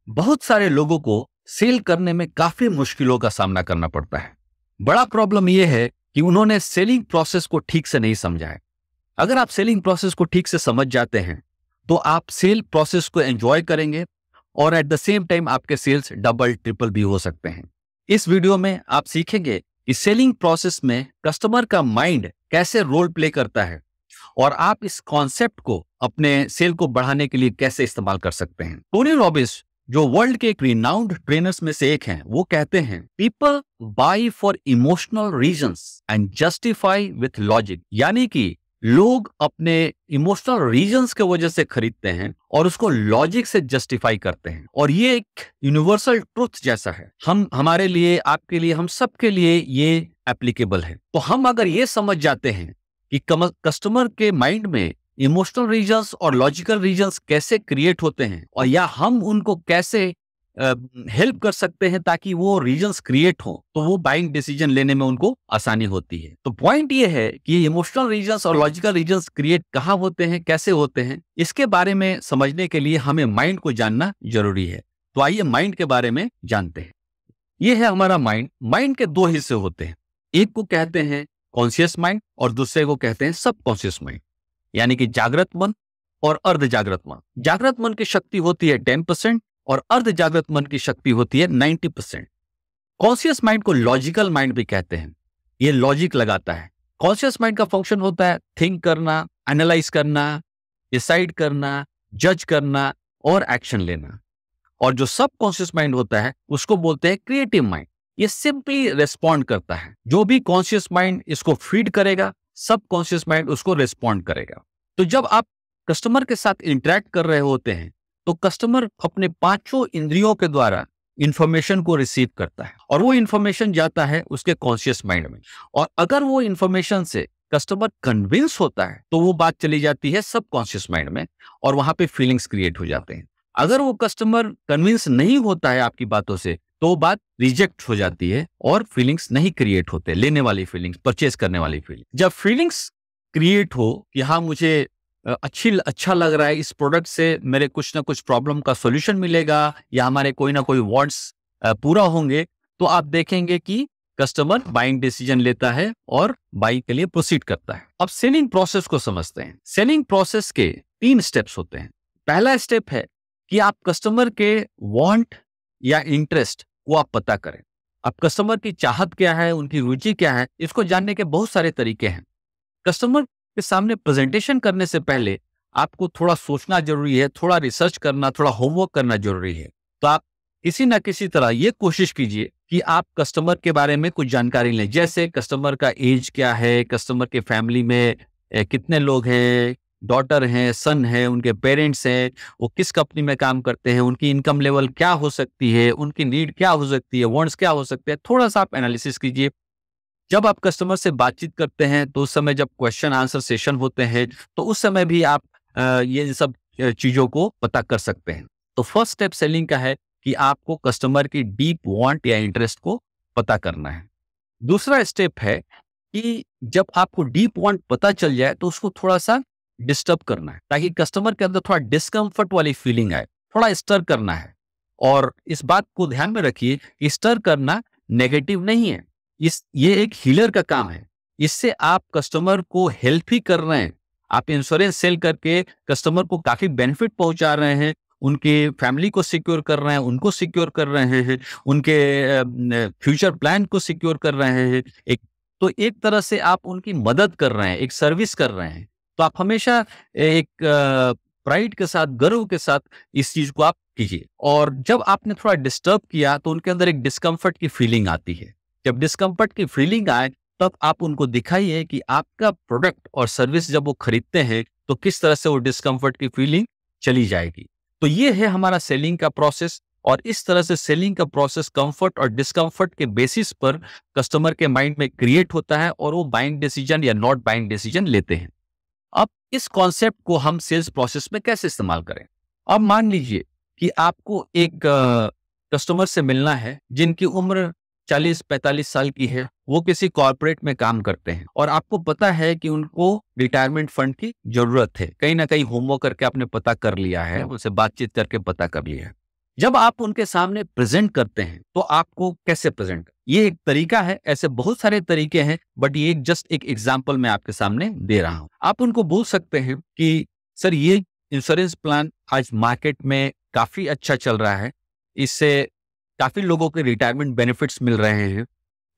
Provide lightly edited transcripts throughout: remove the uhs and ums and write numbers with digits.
बहुत सारे लोगों को सेल करने में काफी मुश्किलों का सामना करना पड़ता है। बड़ा प्रॉब्लम यह है कि उन्होंने सेलिंग प्रोसेस को ठीक से नहीं समझा है। अगर आप सेलिंग प्रोसेस को ठीक से समझ जाते हैं तो आप सेल प्रोसेस को एंजॉय करेंगे और एट द सेम टाइम आपके सेल्स डबल ट्रिपल भी हो सकते हैं। इस वीडियो में आप सीखेंगे कि सेलिंग प्रोसेस में कस्टमर का माइंड कैसे रोल प्ले करता है और आप इस कॉन्सेप्ट को अपने सेल को बढ़ाने के लिए कैसे इस्तेमाल कर सकते हैं। टोनी रॉबिन्स, जो वर्ल्ड के एक रिनाउंड ट्रेनर्स में से एक हैं, वो कहते हैं people buy for emotional reasons and justify with logic. यानी कि लोग अपने इमोशनल रीजंस के वजह से खरीदते हैं और उसको लॉजिक से जस्टिफाई करते हैं। और ये एक यूनिवर्सल ट्रुथ जैसा है, हमारे लिए, आपके लिए, हम सबके लिए ये एप्लीकेबल है। तो हम अगर ये समझ जाते हैं कि कस्टमर के माइंड में इमोशनल रीजंस और लॉजिकल रीजंस कैसे क्रिएट होते हैं और या हम उनको कैसे हेल्प कर सकते हैं ताकि वो रीजंस क्रिएट हो, तो वो बाइंग डिसीजन लेने में उनको आसानी होती है। तो पॉइंट ये है कि इमोशनल रीजंस और लॉजिकल रीजंस क्रिएट कहाँ होते हैं, कैसे होते हैं, इसके बारे में समझने के लिए हमें माइंड को जानना जरूरी है। तो आइए माइंड के बारे में जानते हैं। ये है हमारा माइंड। माइंड के दो हिस्से होते हैं, एक को कहते हैं कॉन्शियस माइंड और दूसरे को कहते हैं सबकॉन्शियस माइंड, यानी कि जागृत मन और अर्ध जागृत मन। जागृत मन की शक्ति होती है 10% और अर्ध जागृत मन की शक्ति होती है 90%। कॉन्शियस माइंड को लॉजिकल माइंड भी कहते हैं। ये लॉजिक लगाता है। कॉन्शियस माइंड का फंक्शन होता है थिंक करना, एनालाइज करना, डिसाइड करना, जज करना और एक्शन लेना। और जो सबकॉन्शियस माइंड होता है उसको बोलते हैं क्रिएटिव माइंड। ये सिंपली रिस्पॉन्ड करता है। जो भी कॉन्शियस माइंड इसको फीड करेगा, सबकॉन्शियस माइंड उसको रिस्पॉन्ड करेगा। तो जब आप कस्टमर के साथ इंटरेक्ट कर रहे होते हैं तो कस्टमर अपने पांचों इंद्रियों के द्वारा इंफॉर्मेशन को रिसीव करता है और वो इंफॉर्मेशन जाता है उसके कॉन्शियस माइंड में। और अगर वो इंफॉर्मेशन से कस्टमर कन्विंस होता है तो वो बात चली जाती है सबकॉन्शियस माइंड में और वहां पे फीलिंग्स क्रिएट हो जाते हैं। अगर वो कस्टमर कन्विंस नहीं होता है आपकी बातों से तो वो बात रिजेक्ट हो जाती है और फीलिंग्स नहीं क्रिएट होते, लेने वाली फीलिंग्स, परचेज करने वाली फीलिंग। जब फीलिंग्स क्रिएट हो कि हाँ मुझे अच्छा लग रहा है, इस प्रोडक्ट से मेरे कुछ ना कुछ प्रॉब्लम का सॉल्यूशन मिलेगा या हमारे कोई ना कोई वांट्स पूरा होंगे, तो आप देखेंगे कि कस्टमर बाइंग डिसीजन लेता है और बाइंग के लिए प्रोसीड करता है। अब सेलिंग प्रोसेस को समझते हैं। सेलिंग प्रोसेस के 3 स्टेप्स होते हैं। पहला स्टेप है कि आप कस्टमर के वांट या इंटरेस्ट को आप पता करें। अब कस्टमर की चाहत क्या है, उनकी रुचि क्या है, इसको जानने के बहुत सारे तरीके हैं। कस्टमर के सामने प्रेजेंटेशन करने से पहले आपको थोड़ा सोचना जरूरी है, थोड़ा रिसर्च करना, थोड़ा होमवर्क करना जरूरी है। तो आप किसी ना किसी तरह ये कोशिश कीजिए कि आप कस्टमर के बारे में कुछ जानकारी लें। जैसे कस्टमर का एज क्या है, कस्टमर के फैमिली में कितने लोग हैं, डॉटर हैं, सन है, उनके पेरेंट्स हैं, वो किस कंपनी में काम करते हैं, उनकी इनकम लेवल क्या हो सकती है, उनकी नीड क्या हो सकती है, वांट्स क्या हो सकते हैं। थोड़ा सा आप एनालिसिस कीजिए। जब आप कस्टमर से बातचीत करते हैं तो उस समय जब क्वेश्चन आंसर सेशन होते हैं तो उस समय भी आप ये सब चीजों को पता कर सकते हैं। तो फर्स्ट स्टेप सेलिंग का है कि आपको कस्टमर की डीप वांट या इंटरेस्ट को पता करना है। दूसरा स्टेप है कि जब आपको डीप वांट पता चल जाए तो उसको थोड़ा सा डिस्टर्ब करना है ताकि कस्टमर के अंदर थोड़ा डिस्कम्फर्ट वाली फीलिंग आए, थोड़ा स्टर करना है। और इस बात को ध्यान में रखिए, स्टर करना नेगेटिव नहीं है, ये एक हीलर का काम है। इससे आप कस्टमर को हेल्प ही कर रहे हैं। आप इंश्योरेंस सेल करके कस्टमर को काफी बेनिफिट पहुंचा रहे हैं, उनके फैमिली को सिक्योर कर रहे हैं, उनको सिक्योर कर रहे हैं, उनके फ्यूचर प्लान को सिक्योर कर रहे हैं। एक तरह से आप उनकी मदद कर रहे हैं, एक सर्विस कर रहे हैं। तो आप हमेशा एक प्राइड के साथ, गर्व के साथ इस चीज को आप कीजिए। और जब आपने थोड़ा डिस्टर्ब किया तो उनके अंदर एक डिस्कम्फर्ट की फीलिंग आती है। जब डिस्कम्फर्ट की फीलिंग आए तब आप उनको दिखाइए कि आपका प्रोडक्ट और सर्विस जब वो खरीदते हैं तो किस तरह से वो डिस्कम्फर्ट की फीलिंग चली जाएगी। तो ये है हमारा सेलिंग का प्रोसेस। और इस तरह से सेलिंग का प्रोसेस कंफर्ट और डिस्कम्फर्ट के बेसिस पर कस्टमर के माइंड में क्रिएट होता है और वो बाइंग डिसीजन या नॉट बाइंग डिसीजन लेते हैं। अब इस कॉन्सेप्ट को हम सेल्स प्रोसेस में कैसे इस्तेमाल करें। अब मान लीजिए कि आपको एक कस्टमर से मिलना है जिनकी उम्र 40-45 साल की है, वो किसी कॉर्पोरेट में काम करते हैं और आपको पता है कि उनको रिटायरमेंट फंड की जरूरत है। कहीं ना कहीं होमवर्क करके आपने पता कर लिया है, उनसे बातचीत करके पता कर लिया है। जब आप उनके सामने प्रेजेंट करते हैं तो आपको कैसे प्रेजेंट, ये एक तरीका है, ऐसे बहुत सारे तरीके हैं, बट ये जस्ट एक एग्जांपल मैं आपके सामने दे रहा हूं। आप उनको बोल सकते हैं कि सर ये इंश्योरेंस प्लान आज मार्केट में काफी अच्छा चल रहा है, इससे काफी लोगों के रिटायरमेंट बेनिफिट्स मिल रहे हैं,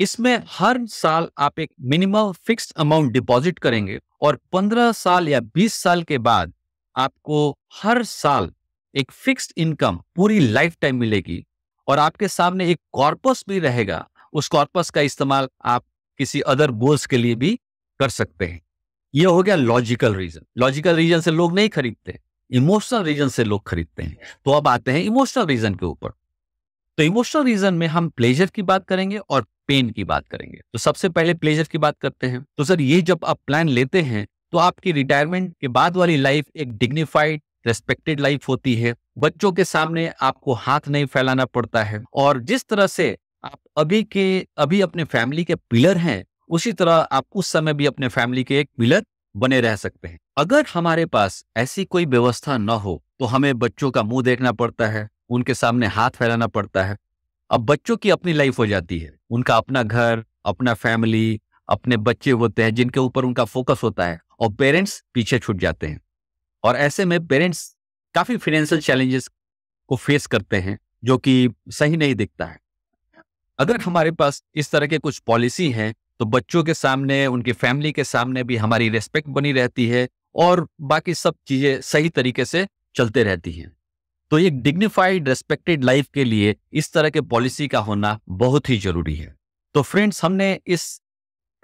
इसमें हर साल आप एक मिनिमम फिक्स्ड अमाउंट डिपॉजिट करेंगे और 15 साल या 20 साल के बाद आपको हर साल एक फिक्स्ड इनकम पूरी लाइफ टाइम मिलेगी और आपके सामने एक कॉर्पस भी रहेगा। उस कॉर्पस का इस्तेमाल आप किसी अदर गोल्स के लिए भी कर सकते हैं। ये हो गया लॉजिकल रीजन। लॉजिकल रीजन से लोग नहीं खरीदते, इमोशनल रीजन से लोग खरीदते हैं। तो अब आते हैं इमोशनल रीजन के ऊपर। तो इमोशनल रीजन में हम प्लेजर की बात करेंगे और पेन की बात करेंगे। तो सबसे पहले प्लेजर की बात करते हैं। तो सर ये जब आप प्लान लेते हैं तो आपकी रिटायरमेंट के बाद वाली लाइफ एक डिग्निफाइड रेस्पेक्टेड लाइफ होती है। बच्चों के सामने आपको हाथ नहीं फैलाना पड़ता है और जिस तरह से आप अभी अपने फैमिली के पिलर हैं, उसी तरह आप उस समय भी अपने फैमिली के एक पिलर बने रह सकते हैं। अगर हमारे पास ऐसी कोई व्यवस्था न हो तो हमें बच्चों का मुंह देखना पड़ता है, उनके सामने हाथ फैलाना पड़ता है। अब बच्चों की अपनी लाइफ हो जाती है, उनका अपना घर, अपना फैमिली, अपने बच्चे होते हैं जिनके ऊपर उनका फोकस होता है और पेरेंट्स पीछे छूट जाते हैं। और ऐसे में पेरेंट्स काफी फाइनेंशियल चैलेंजेस को फेस करते हैं जो कि सही नहीं दिखता है। अगर हमारे पास इस तरह के कुछ पॉलिसी हैं तो बच्चों के सामने, उनकी फैमिली के सामने भी हमारी रेस्पेक्ट बनी रहती है और बाकी सब चीजें सही तरीके से चलते रहती हैं। तो एक डिग्निफाइड रेस्पेक्टेड लाइफ के लिए इस तरह के पॉलिसी का होना बहुत ही जरूरी है। तो फ्रेंड्स, हमने इस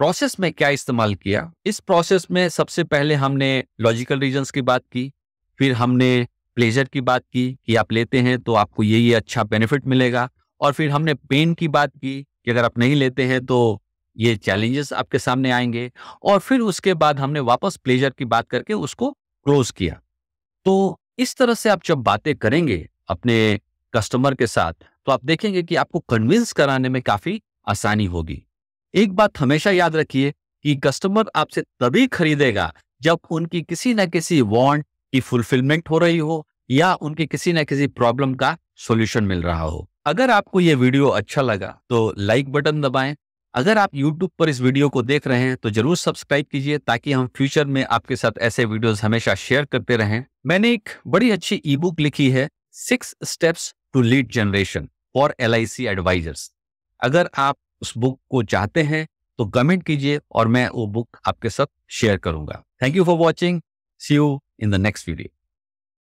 प्रोसेस में क्या इस्तेमाल किया? इस प्रोसेस में सबसे पहले हमने लॉजिकल रीजंस की बात की, फिर हमने प्लेजर की बात की कि आप लेते हैं तो आपको ये अच्छा बेनिफिट मिलेगा, और फिर हमने पेन की बात की कि अगर आप नहीं लेते हैं तो ये चैलेंजेस आपके सामने आएंगे, और फिर उसके बाद हमने वापस प्लेजर की बात करके उसको क्लोज किया। तो इस तरह से आप जब बातें करेंगे अपने कस्टमर के साथ तो आप देखेंगे कि आपको कन्विंस कराने में काफी आसानी होगी। एक बात हमेशा याद रखिए कि कस्टमर आपसे तभी खरीदेगा जब उनकी किसी ना किसी वांट की फुलफिलमेंट हो रही हो या उनकी किसी ना किसी प्रॉब्लम का सॉल्यूशन मिल रहा हो। अगर आपको ये वीडियो अच्छा लगा तो लाइक बटन दबाएं। अगर आप YouTube पर इस वीडियो को देख रहे हैं तो जरूर सब्सक्राइब कीजिए ताकि हम फ्यूचर में आपके साथ ऐसे वीडियोस हमेशा शेयर करते रहें। मैंने एक बड़ी अच्छी ई बुक लिखी है, 6 steps to lead generation for LIC advisors. अगर आप उस बुक को चाहते हैं तो कमेंट कीजिए और मैं वो बुक आपके साथ शेयर करूंगा। Thank you for watching. See you in the next video.